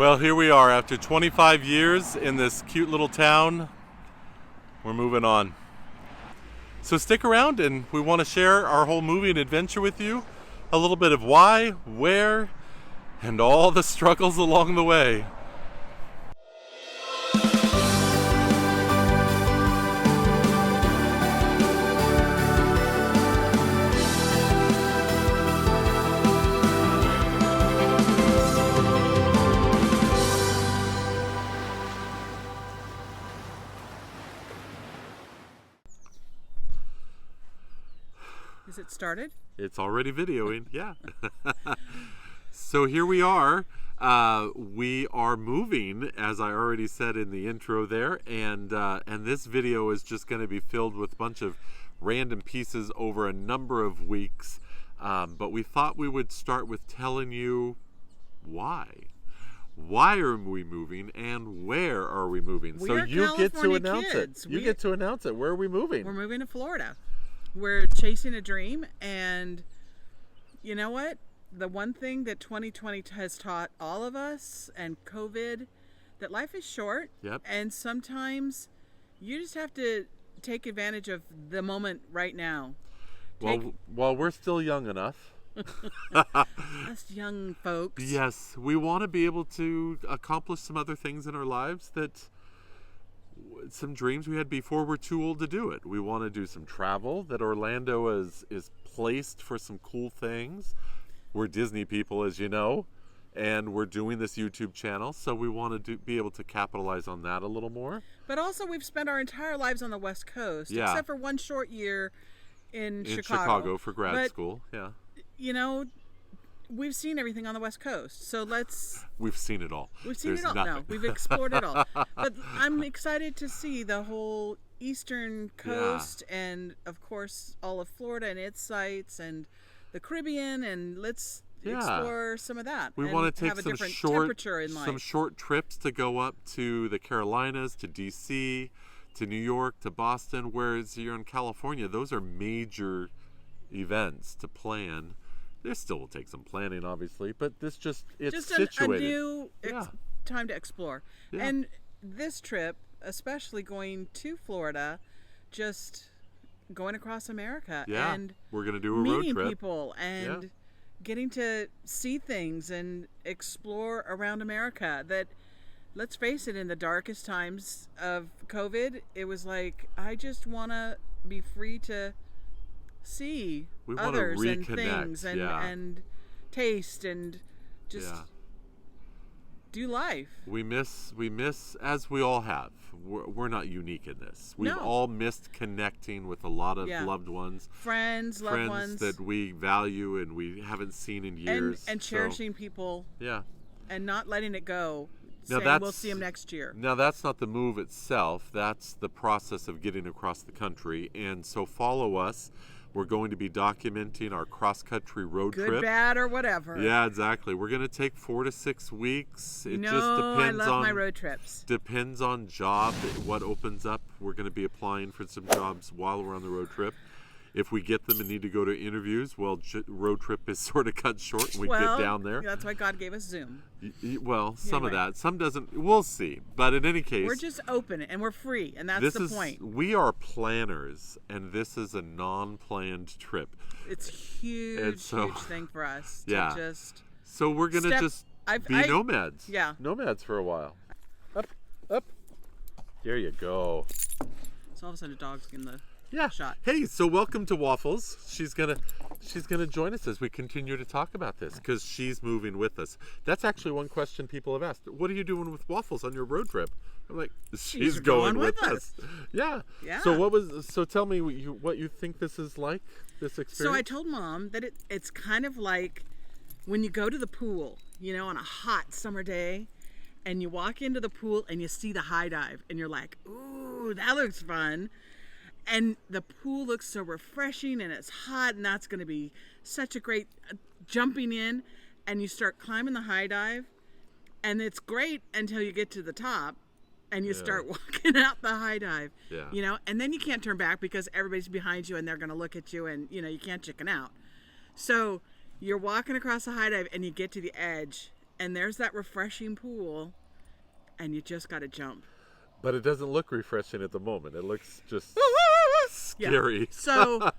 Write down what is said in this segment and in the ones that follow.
Well, here we are after 25 years in this cute little town. We're moving on. So stick around and we want to share our whole movie and adventure with you. A little bit of why, where, and all the struggles along the way. Is it started? It's already videoing, yeah. So here we are. We are moving, as I already said in the intro there, and this video is just going to be filled with a bunch of random pieces over a number of weeks. But we thought we would start with telling you why. Why are we moving and where are we moving? We so are you get to California announce kids. it. You get to announce it. Where are we moving? We're moving to Florida. We're chasing a dream, and you know what? The one thing that 2020 has taught all of us and COVID, that life is short. Yep. And sometimes you just have to take advantage of the moment right now. Well, while we're still young enough. Us young folks. Yes, we want to be able to accomplish some other things in our lives that some dreams we had before we're too old to do it. We want to do some travel, that Orlando is placed for some cool things. We're Disney people, as you know, and we're doing this YouTube channel, so we want to be able to capitalize on that a little more. But also we've spent our entire lives on the West Coast, Yeah. except for one short year in Chicago for grad But, school, yeah. You know, we've seen everything on the West Coast, so We've seen it all. We've seen There's it all. nothing. No, we've explored it all. But I'm excited to see the whole eastern coast and, of course, all of Florida and its sites and the Caribbean, and let's explore some of that. We and want to take have a some different short, temperature in life. some short trips to go up to the Carolinas, to DC, to New York, to Boston. Whereas you're in California, those are major events to plan. This still will take some planning, obviously, but it's situated. a new time to explore. Yeah. And this trip, especially going to Florida, just going across America and we're going to do a road meeting trip. people and getting to see things and explore around America. That, let's face it, in the darkest times of COVID, it was like, I just want to be free to see others and things and taste and just do life. We miss, as we all have. We're not unique in this. We've all missed connecting with a lot of loved ones, friends, loved ones that we value and we haven't seen in years, and cherishing people, and not letting it go. Now saying we'll see them next year. Now that's not the move itself. That's the process of getting across the country. And so follow us. We're going to be documenting our cross-country road trip. Good, bad, or whatever. Yeah, exactly. We're going to take 4 to 6 weeks. It just depends I love my road trips. Depends on job, what opens up. We're going to be applying for some jobs while we're on the road trip. If we get them and need to go to interviews, well, road trip is sort of cut short and we get down there. That's why God gave us Zoom. Well, some of that. Some doesn't. We'll see. But in any case, we're just open and we're free, and that's the point. We are planners, and this is a non-planned trip. It's huge thing for us to just. So we're going to be nomads. Yeah. Nomads for a while. Up. There you go. So all of a sudden a dog's in the shot. Hey, so welcome to Waffles. She's gonna join us as we continue to talk about this because she's moving with us. That's actually one question people have asked. What are you doing with Waffles on your road trip? I'm like, she's going with us. Yeah. So tell me what you think this is like, this experience. So I told Mom that it's kind of like when you go to the pool, on a hot summer day, and you walk into the pool and you see the high dive and you're like, ooh, that looks fun. And the pool looks so refreshing and it's hot, and that's going to be such a great jumping in. And you start climbing the high dive, and it's great until you get to the top and you start walking out the high dive. And then you can't turn back because everybody's behind you and they're going to look at you, and you can't chicken out. So you're walking across the high dive and you get to the edge and there's that refreshing pool, and you just got to jump. But it doesn't look refreshing at the moment. It looks just scary. Yeah. So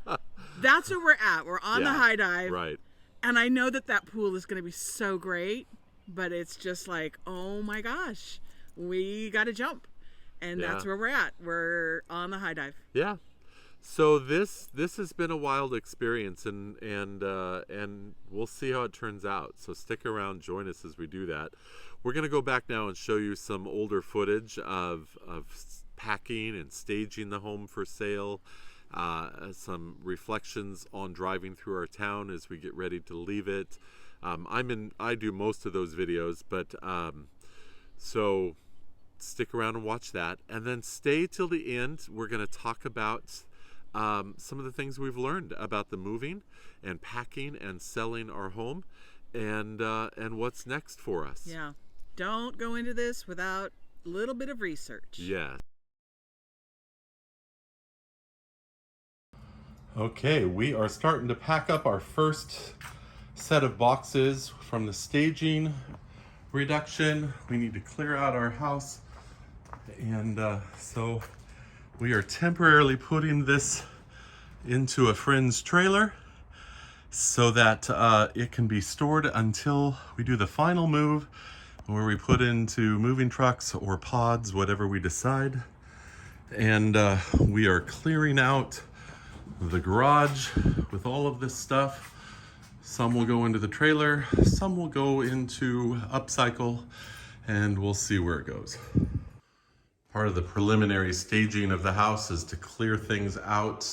that's where we're at. We're on the high dive. Right. And I know that pool is going to be so great, but it's just like, oh my gosh, we got to jump. And that's where we're at. We're on the high dive. Yeah. So this has been a wild experience, and we'll see how it turns out. So stick around, join us as we do that. We're going to go back now and show you some older footage of packing and staging the home for sale. Some reflections on driving through our town as we get ready to leave it. I do most of those videos, but so stick around and watch that, and then stay till the end. We're going to talk about some of the things we've learned about the moving and packing and selling our home, and what's next for us. Yeah, don't go into this without a little bit of research. Yes. Okay, we are starting to pack up our first set of boxes from the staging reduction. We need to clear out our house, and so we are temporarily putting this into a friend's trailer so that it can be stored until we do the final move, where we put into moving trucks or pods, whatever we decide. And we are clearing out the garage with all of this stuff. Some will go into the trailer, some will go into upcycle, and we'll see where it goes. Part of the preliminary staging of the house is to clear things out.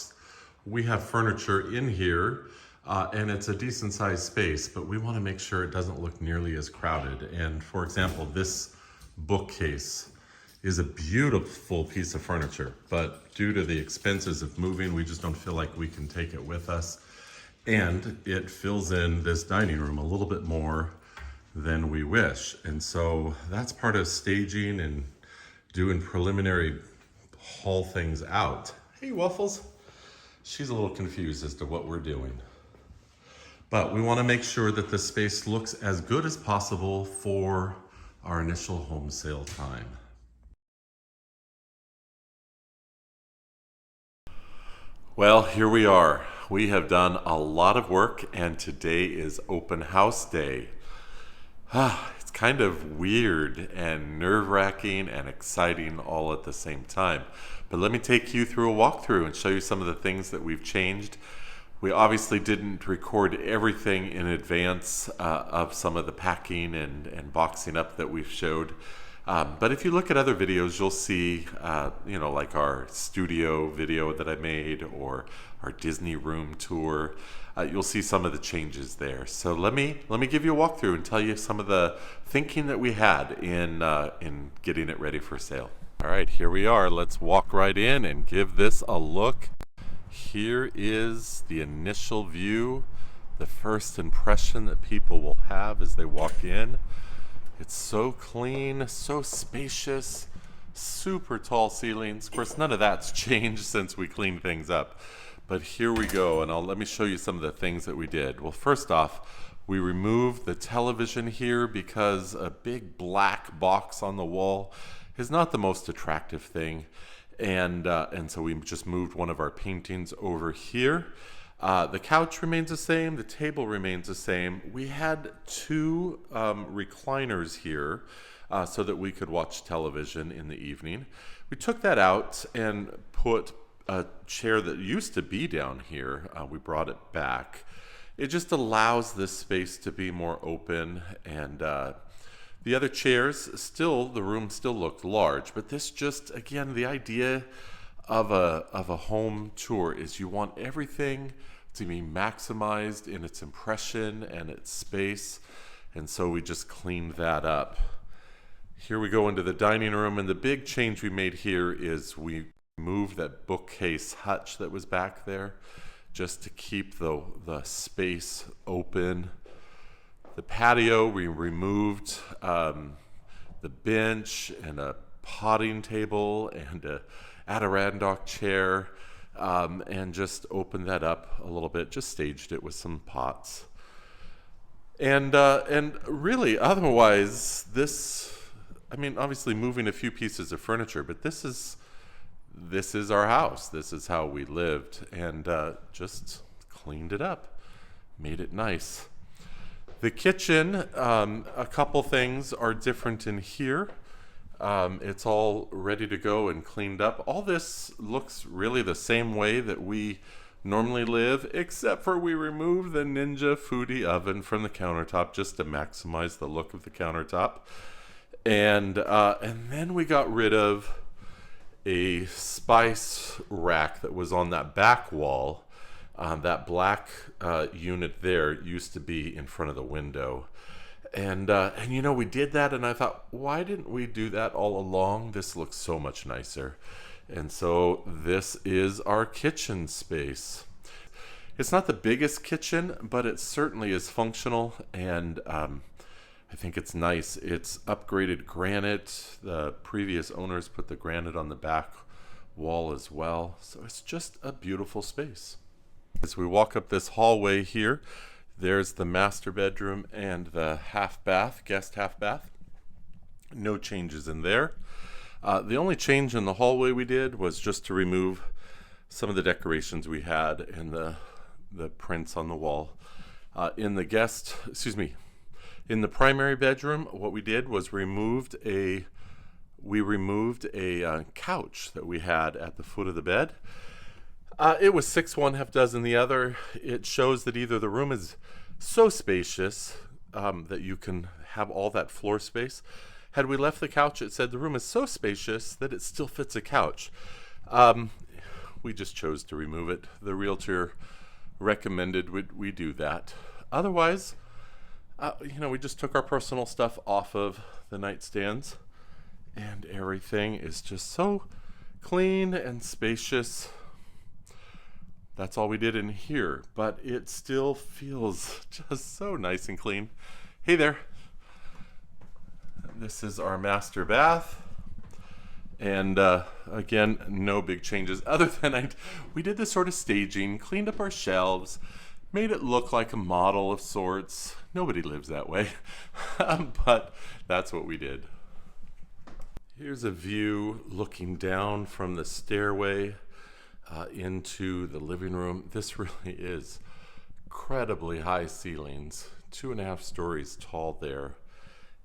We have furniture in here, and it's a decent sized space, but we want to make sure it doesn't look nearly as crowded. And for example, this bookcase is a beautiful piece of furniture, but due to the expenses of moving, we just don't feel like we can take it with us. And it fills in this dining room a little bit more than we wish. And so that's part of staging and doing preliminary haul things out. Hey, Waffles. She's a little confused as to what we're doing. But we want to make sure that the space looks as good as possible for our initial home sale time. Well, here we are. We have done a lot of work, and today is open house day. It's kind of weird and nerve-wracking and exciting all at the same time. But let me take you through a walkthrough and show you some of the things that we've changed. We obviously didn't record everything in advance of some of the packing and boxing up that we've showed. But if you look at other videos, you'll see, like our studio video that I made or our Disney room tour. You'll see some of the changes there. So let me give you a walkthrough and tell you some of the thinking that we had in getting it ready for sale. All right, here we are. Let's walk right in and give this a look. Here is the initial view, the first impression that people will have as they walk in. It's so clean, so spacious, super tall ceilings. Of course, none of that's changed since we cleaned things up. But here we go, and let me show you some of the things that we did. Well, first off, we removed the television here because a big black box on the wall is not the most attractive thing. And so we just moved one of our paintings over here. The couch remains the same, the table remains the same. We had two recliners here so that we could watch television in the evening. We took that out and put a chair that used to be down here. We brought it back. It just allows this space to be more open, and the other chairs, the room still looked large, but this just, again, the idea of a home tour is you want everything to be maximized in its impression and its space, and so we just cleaned that up. Here we go into the dining room, and the big change we made here is we moved that bookcase hutch that was back there just to keep the space open. The patio, we removed the bench and a potting table and a Adirondack chair, and just opened that up a little bit, just staged it with some pots. And really, otherwise, this, I mean, obviously moving a few pieces of furniture, but this is our house. This is how we lived, and just cleaned it up, made it nice. The kitchen, a couple things are different in here. It's all ready to go and cleaned up. All this looks really the same way that we normally live, except for we removed the Ninja Foodie oven from the countertop just to maximize the look of the countertop. And then we got rid of a spice rack that was on that back wall. That black unit there used to be in front of the window. And you know, we did that, and I thought, why didn't we do that all along? This looks so much nicer. And so this is our kitchen space. It's not the biggest kitchen, but it certainly is functional, and I think it's nice. It's upgraded granite. The previous owners put the granite on the back wall as well. So it's just a beautiful space. As we walk up this hallway here, there's the master bedroom and the half bath, guest half bath. No changes in there. The only change in the hallway we did was just to remove some of the decorations we had and the prints on the wall. In the primary bedroom, what we did was we removed a couch that we had at the foot of the bed. It was 6 1/2 dozen the other. It shows that either the room is so spacious that you can have all that floor space. Had we left the couch, it said the room is so spacious that it still fits a couch. We just chose to remove it. The realtor recommended we do that. Otherwise, we just took our personal stuff off of the nightstands, and everything is just so clean and spacious. That's all we did in here, but it still feels just so nice and clean. Hey there. This is our master bath. And again, no big changes other than we did this sort of staging, cleaned up our shelves, made it look like a model of sorts. Nobody lives that way, but that's what we did. Here's a view looking down from the stairway into the living room. This really is incredibly high ceilings, 2.5 stories tall there,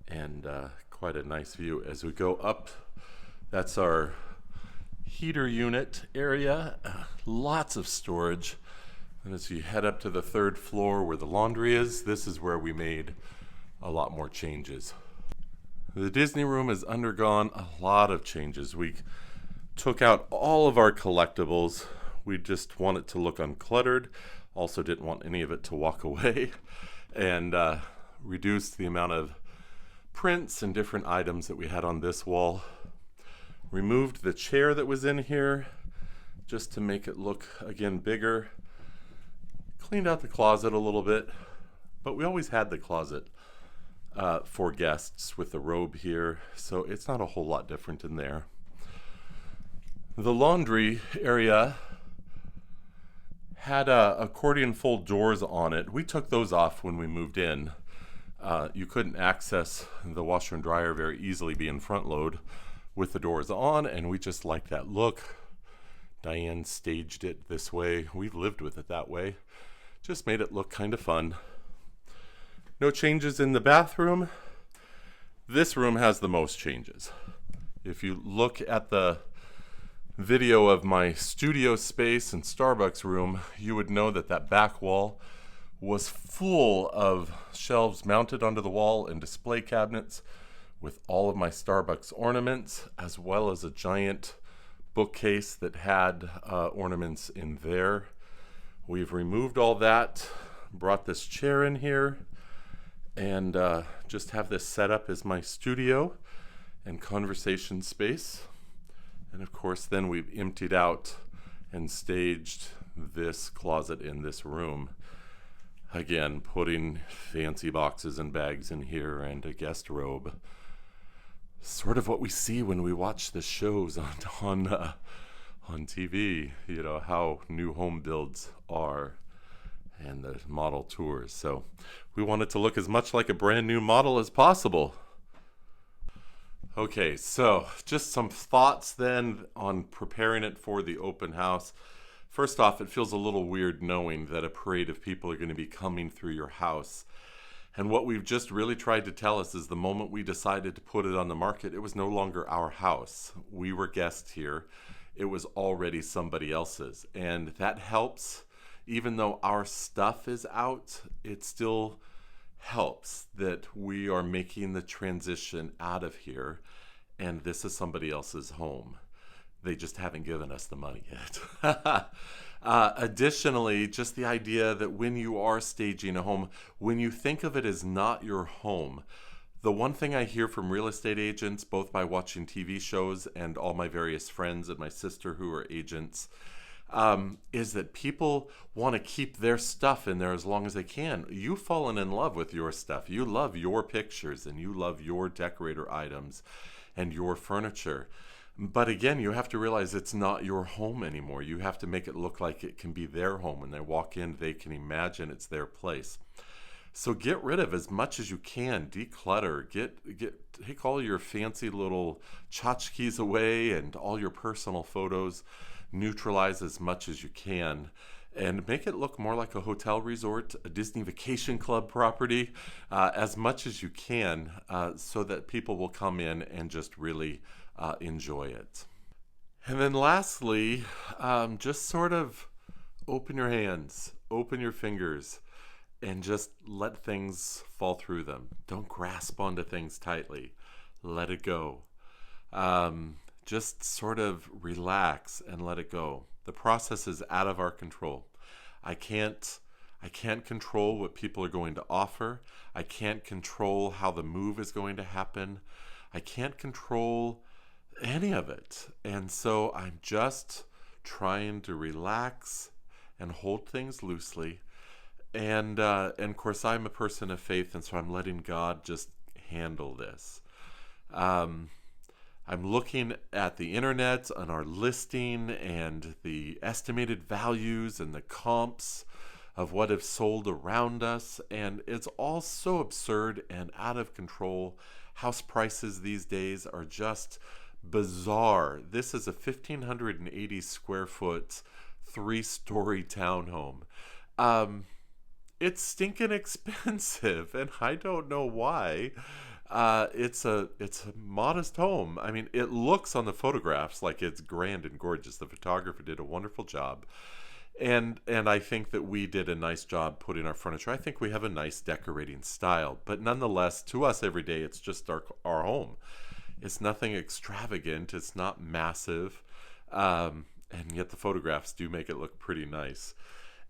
and quite a nice view. As we go up, that's our heater unit area, lots of storage. And as you head up to the 3rd floor where the laundry is, this is where we made a lot more changes. The Disney room has undergone a lot of changes. We took out all of our collectibles. We just want it to look uncluttered. Also didn't want any of it to walk away. And reduced the amount of prints and different items that we had on this wall. Removed the chair that was in here just to make it look, again, bigger. Cleaned out the closet a little bit, but we always had the closet for guests with the robe here, so it's not a whole lot different in there. The laundry area had accordion fold doors on it. We took those off when we moved in. You couldn't access the washer and dryer very easily being front load with the doors on, and we just liked that look. Diane staged it this way. We've lived with it that way. Just made it look kind of fun. No changes in the bathroom. This room has the most changes. If you look at the video of my studio space and Starbucks room, you would know that that back wall was full of shelves mounted onto the wall and display cabinets with all of my Starbucks ornaments, as well as a giant bookcase that had ornaments in there. We've removed all that, brought this chair in here, and just have this set up as my studio and conversation space. And of course, then we've emptied out and staged this closet in this room. Again, putting fancy boxes and bags in here and a guest robe. Sort of what we see when we watch the shows on TV, how new home builds are. and the model tours. So we want it to look as much like a brand new model as possible. Okay, so just some thoughts then on preparing it for the open house. First off, it feels a little weird knowing that a parade of people are going to be coming through your house. And what we've just really tried to tell us is the moment we decided to put it on the market, it was no longer our house. We were guests here. It was already somebody else's. And that helps. Even though our stuff is out, it still helps that we are making the transition out of here, and this is somebody else's home. They just haven't given us the money yet. Additionally, just the idea that when you are staging a home, when you think of it as not your home, the one thing I hear from real estate agents, both by watching TV shows and all my various friends and my sister who are agents, is that people want to keep their stuff in there as long as they can. You've fallen in love with your stuff. You love your pictures and you love your decorator items and your furniture. But again, you have to realize it's not your home anymore. You have to make it look like it can be their home. When they walk in, they can imagine it's their place. So get rid of as much as you can, declutter, take all your fancy little tchotchkes away and all your personal photos, neutralize as much as you can, and make it look more like a hotel resort, a Disney Vacation Club property, as much as you can, so that people will come in and just really enjoy it. And then lastly, just sort of open your hands, open your fingers, and just let things fall through them. Don't grasp onto things tightly. Let it go. Just sort of relax and let it go. The process is out of our control. I can't control what people are going to offer. I can't control how the move is going to happen. I can't control any of it. And so I'm just trying to relax and hold things loosely. And of course, I'm a person of faith, and so I'm letting God just handle this. I'm looking at the internet on our listing and the estimated values and the comps of what have sold around us, and it's all so absurd and out of control. House prices these days are just bizarre. This is a 1,580 square foot, 3-story townhome. It's stinking expensive, and I don't know why. It's a modest home. I mean, it looks on the photographs like it's grand and gorgeous. The photographer did a wonderful job. And I think that we did a nice job putting our furniture. I think we have a nice decorating style. But nonetheless, to us every day, it's just our home. It's nothing extravagant. It's not massive. And yet the photographs do make it look pretty nice.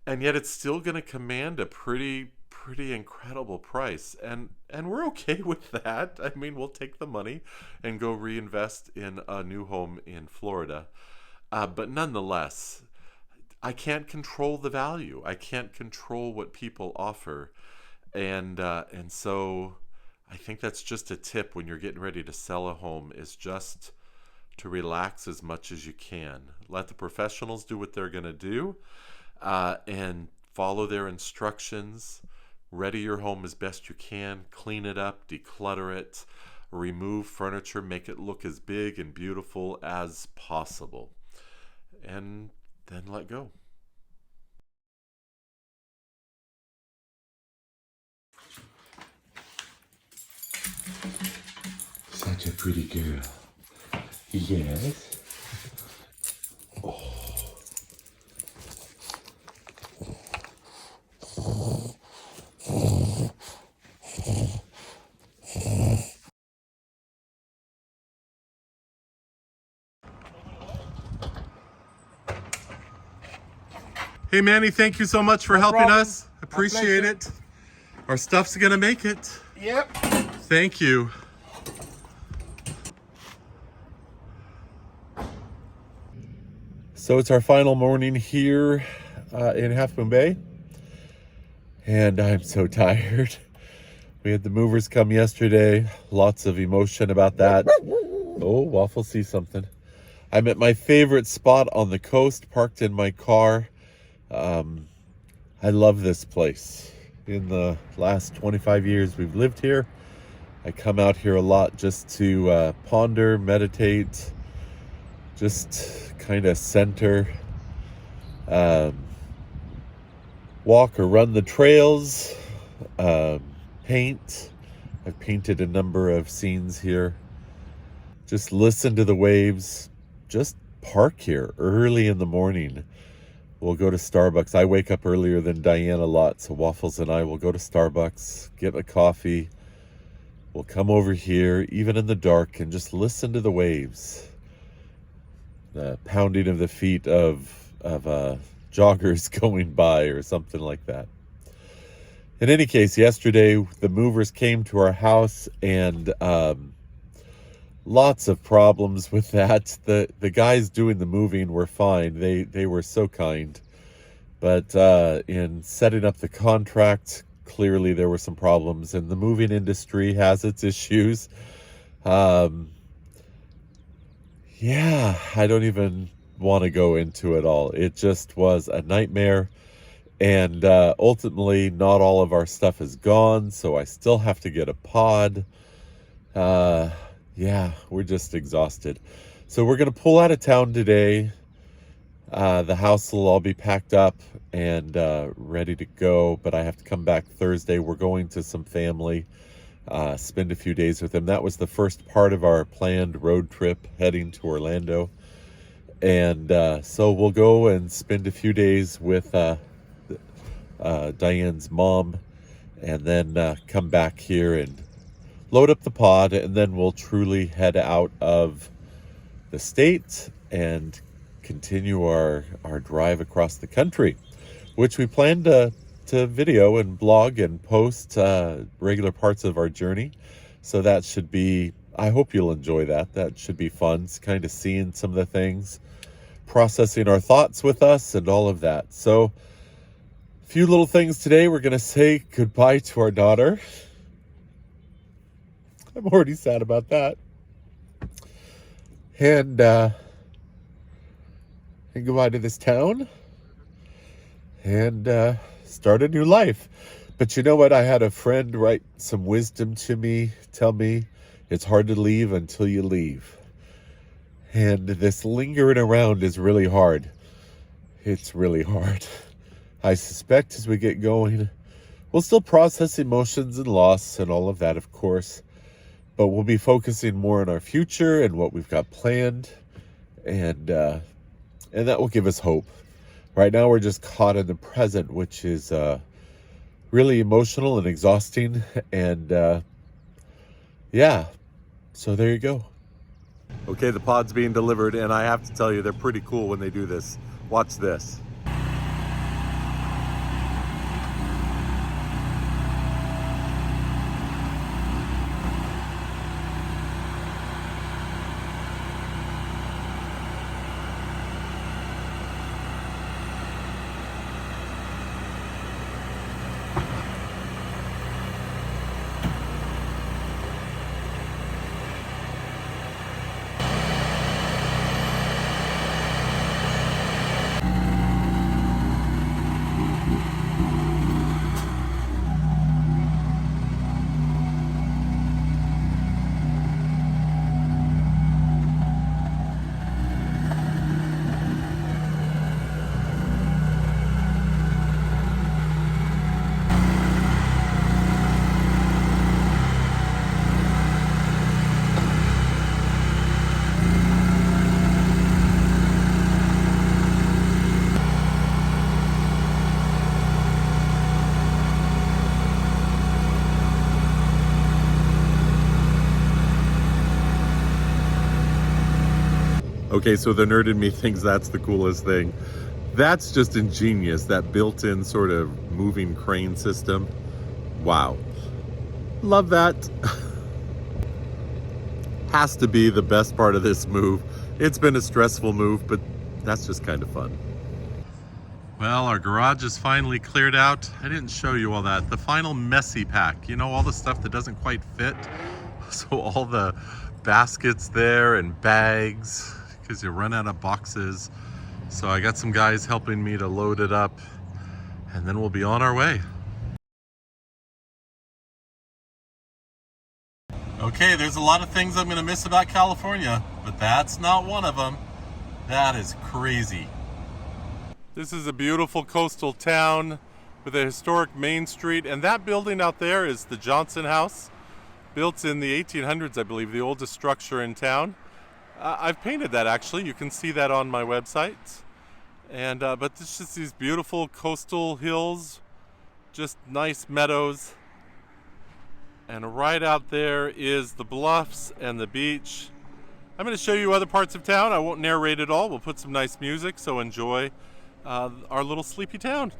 And yet it's still going to command a pretty incredible price. And we're okay with that. I mean, we'll take the money and go reinvest in a new home in Florida. But nonetheless, I can't control the value. I can't control what people offer. And so I think that's just a tip when you're getting ready to sell a home, is just to relax as much as you can. Let the professionals do what they're going to do, and follow their instructions. Ready your home as best you can. Clean it up, declutter it, remove furniture, make it look as big and beautiful as possible. And then let go. Such a pretty girl. Yes. Hey Manny, thank you so much for helping problem. us. Appreciate it. Our stuff's gonna make it. Yep. Thank you. So it's our final morning here in Half Moon Bay, and I'm so tired. We had the movers come yesterday. Lots of emotion about that. Oh, Waffle sees something. I'm at my favorite spot on the coast, parked in my car. I I love this place. In the last 25 years we've lived here, I come out here a lot just to ponder, meditate, just kind of center, walk or run the trails, paint. I've painted a number of scenes here. Just listen to the waves. Just park here early in the morning. We'll go to Starbucks. I wake up earlier than Diane a lot, so Waffles and I will go to Starbucks, get a coffee. We'll come over here, even in the dark, and just listen to the waves. The pounding of the feet of joggers going by or something like that. In any case, yesterday the movers came to our house, and lots of problems with that. The guys doing the moving were fine. They were so kind. But in setting up the contract, clearly there were some problems, and the moving industry has its issues. Yeah, I don't even want to go into it all. It just was a nightmare. And ultimately, not all of our stuff is gone, so I still have to get a pod. Yeah, we're just exhausted. So we're going to pull out of town today. The house will all be packed up and ready to go, but I have to come back Thursday. We're going to some family, spend a few days with them. That was the first part of our planned road trip heading to Orlando. And so we'll go and spend a few days with Diane's mom, and then come back here and load up the pod, and then we'll truly head out of the state and continue our drive across the country, which we plan to video and blog and post regular parts of our journey. So that should be, I hope you'll enjoy that. That should be fun. It's kind of seeing some of the things, processing our thoughts with us and all of that. So a few little things today. We're going to say goodbye to our daughter. I'm already sad about that. And goodbye to this town. And start a new life. But you know what? I had a friend write some wisdom to me, tell me it's hard to leave until you leave. And this lingering around is really hard. It's really hard. I suspect as we get going, we'll still process emotions and loss and all of that, of course. But we'll be focusing more on our future and what we've got planned. And that will give us hope. Right now we're just caught in the present, which is really emotional and exhausting. And yeah, so there you go. Okay, the pod's being delivered, and I have to tell you, they're pretty cool when they do this. Watch this. Okay, so the nerd in me thinks that's the coolest thing. That's just ingenious, that built-in sort of moving crane system. Wow. Love that. Has to be the best part of this move. It's been a stressful move, but that's just kind of fun. Well, our garage is finally cleared out. I didn't show you all that. The final messy pack, you know, all the stuff that doesn't quite fit. So all the baskets there and bags, because you run out of boxes. So I got some guys helping me to load it up. and then we'll be on our way. Okay, there's a lot of things I'm going to miss about California, but that's not one of them. That is crazy. This is a beautiful coastal town with a historic main street, and that building out there is the Johnson House, built in the 1800s, I believe, the oldest structure in town. I've painted that, actually. You can see that on my website. And but it's just these beautiful coastal hills, just nice meadows. And right out there is the bluffs and the beach. I'm going to show you other parts of town. I won't narrate it all. We'll put some nice music, so enjoy our little sleepy town.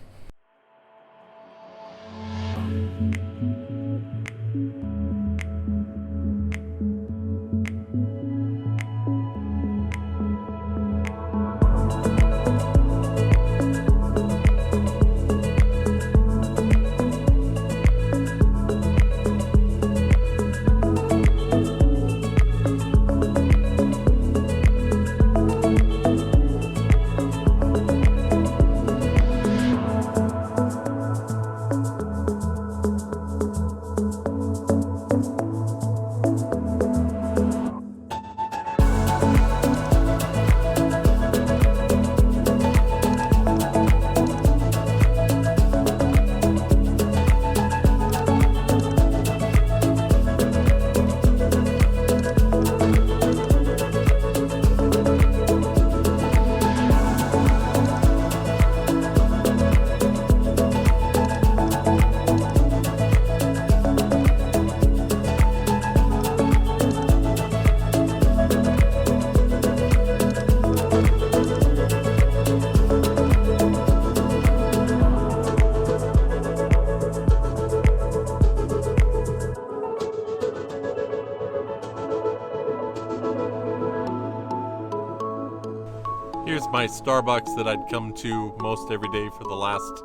Here's my Starbucks that I'd come to most every day for the last,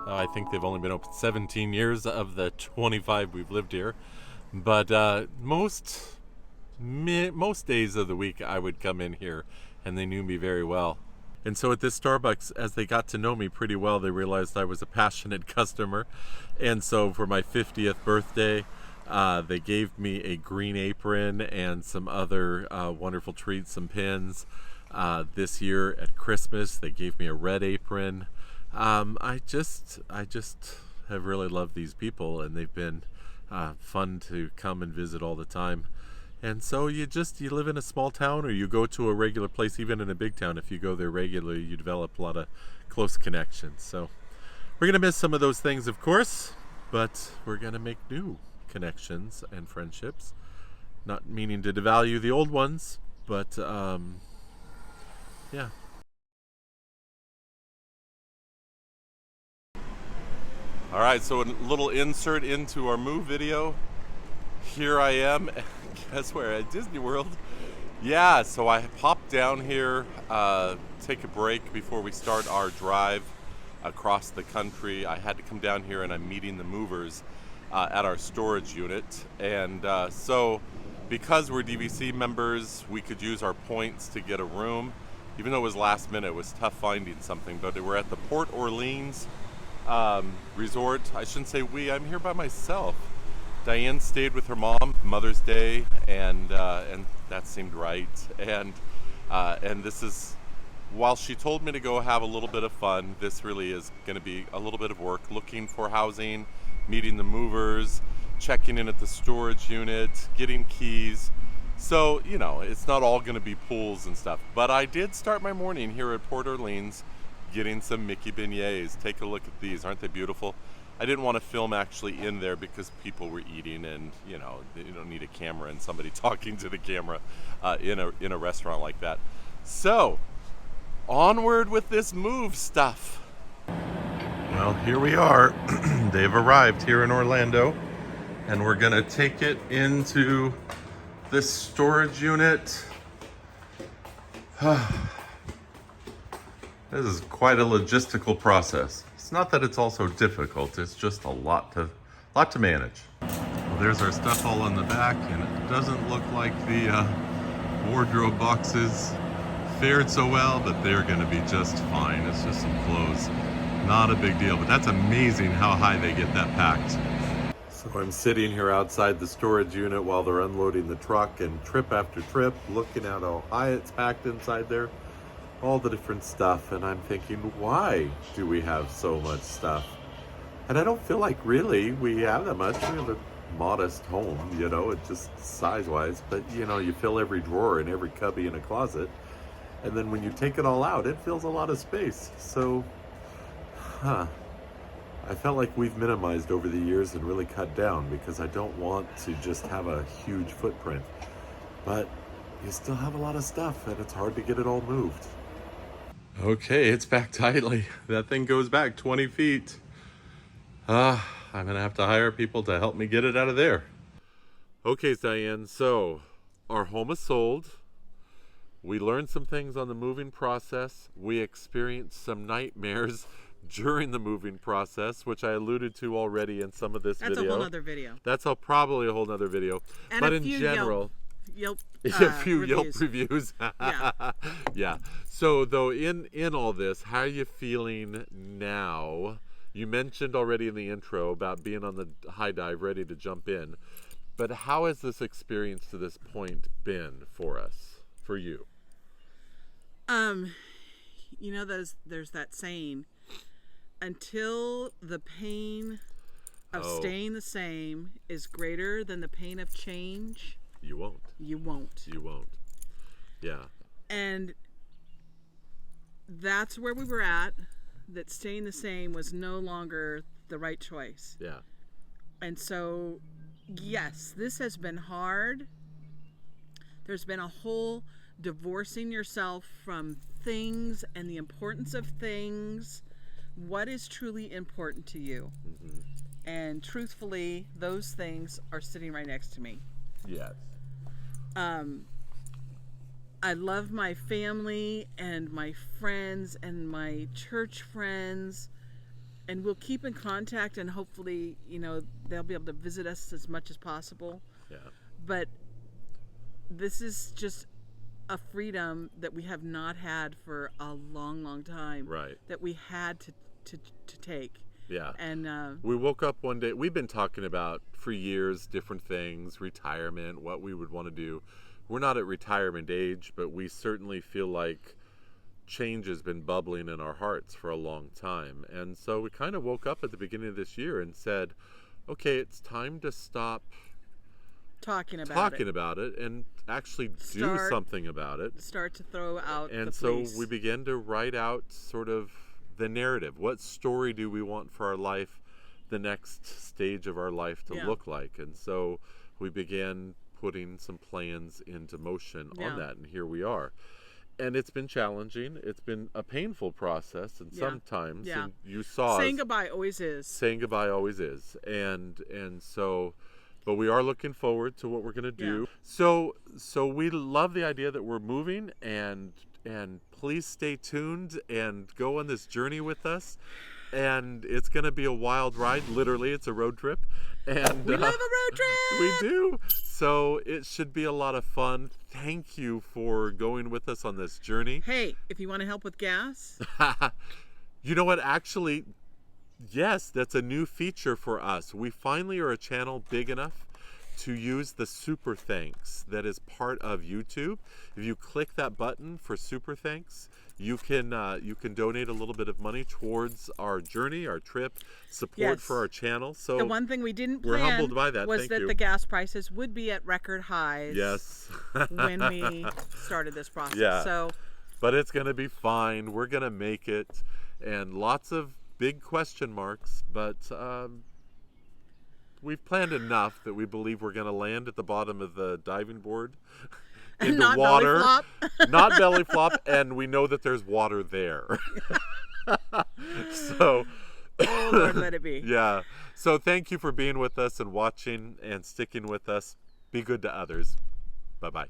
I think they've only been open 17 years of the 25 we've lived here. But most days of the week I would come in here, and they knew me very well. And so at this Starbucks, as they got to know me pretty well, they realized I was a passionate customer. And so for my 50th birthday, they gave me a green apron and some other wonderful treats, some pins. This year at Christmas, they gave me a red apron. I just have really loved these people, and they've been fun to come and visit all the time. And so you live in a small town, or you go to a regular place, even in a big town. If you go there regularly, you develop a lot of close connections. So we're gonna miss some of those things, of course, but we're gonna make new connections and friendships. Not meaning to devalue the old ones, but yeah. All right, so a little insert into our move video. Here I am, guess where, at Disney World. Yeah, so I popped down here, take a break before we start our drive across the country. I had to come down here, and I'm meeting the movers at our storage unit. And so because we're DVC members, we could use our points to get a room. Even though it was last minute, it was tough finding something, but we're at the Port Orleans resort. I shouldn't say we, I'm here by myself. Diane stayed with her mom, Mother's Day, and that seemed right. And this is, while she told me to go have a little bit of fun, this really is gonna be a little bit of work, looking for housing, meeting the movers, checking in at the storage unit, getting keys. So, you know, it's not all gonna be pools and stuff, but I did start my morning here at Port Orleans getting some Mickey beignets. Take a look at these, aren't they beautiful? I didn't want to film actually in there because people were eating, and you know, you don't need a camera and somebody talking to the camera in a restaurant like that. So, onward with this move stuff. Well, here we are. They've arrived here in Orlando, and we're gonna take it into this storage unit. This is quite a logistical process. It's not that it's also difficult, it's just a lot to manage. Well, there's our stuff all in the back, and it doesn't look like the wardrobe boxes fared so well, but they're gonna be just fine. It's just some clothes. not a big deal, but that's amazing how high they get that packed. So I'm sitting here outside the storage unit while they're unloading the truck, and trip after trip, looking at how high it's packed inside there, all the different stuff, and I'm thinking, why do we have so much stuff? And I don't feel like really we have that much. We have a modest home, you know, it just size-wise, but you know, you fill every drawer and every cubby in a closet, and then when you take it all out, it fills a lot of space. So, I felt like we've minimized over the years and really cut down, because I don't want to just have a huge footprint. But you still have a lot of stuff, and it's hard to get it all moved. Okay, it's back tightly. That thing goes back 20 feet. I'm gonna have to hire people to help me get it out of there. Okay, Diane, so our home is sold. We learned some things on the moving process. We experienced some nightmares during the moving process, which I alluded to already in some of this video. That's a whole other video. That's probably a whole other video. And but a in few general, Yelp a few reviews. Yelp reviews. Yeah. Yeah. So though in all this, how are you feeling now? You mentioned already in the intro about being on the high dive, ready to jump in. But how has this experience to this point been for us, for you? You know, there's that saying, until the pain of staying the same is greater than the pain of change, you won't. You won't. You won't. Yeah. And that's where we were at, that staying the same was no longer the right choice. Yeah. And so, yes, this has been hard. There's been a whole divorcing yourself from things and the importance of things. What is truly important to you? Mm-hmm. And truthfully, those things are sitting right next to me. Yes. I love my family and my friends and my church friends, and we'll keep in contact, and hopefully, you know, they'll be able to visit us as much as possible. Yeah. But this is just a freedom that we have not had for a long, long time. Right. That we had to take. Yeah. And we woke up one day, we've been talking about for years different things, retirement, what we would want to do. We're not at retirement age, but we certainly feel like change has been bubbling in our hearts for a long time. And so we kind of woke up at the beginning of this year and said, okay, it's time to stop talking about it and actually do something about it. Start to throw out and the so police. We began to write out sort of the narrative. What story do we want for our life, the next stage of our life to look like? And so we began putting some plans into motion on that, and here we are. And it's been challenging. It's been a painful process, and sometimes, and you saw saying goodbye always is. Saying goodbye always is. And so, but we are looking forward to what we're going to do. So we love the idea that we're moving, and please stay tuned and go on this journey with us. And it's going to be a wild ride. Literally, it's a road trip. And we love a road trip. We do. So it should be a lot of fun. Thank you for going with us on this journey. Hey, if you want to help with gas. You know what? Actually, yes, that's a new feature for us. We finally are a channel big enough to use the super thanks that is part of YouTube. If you click that button for super thanks, you can donate a little bit of money towards our journey, our trip, support for our channel. So the one thing we didn't we're plan humbled by that. was Thank that you. the gas prices would be at record highs. Yes. when we started this process. Yeah. So, but it's going to be fine. We're going to make it, and lots of big question marks, but we've planned enough that we believe we're going to land at the bottom of the diving board into not water, belly flop. not belly flop, and we know that there's water there. So, oh Lord, let it be. Yeah. So thank you for being with us and watching and sticking with us. Be good to others. Bye-bye.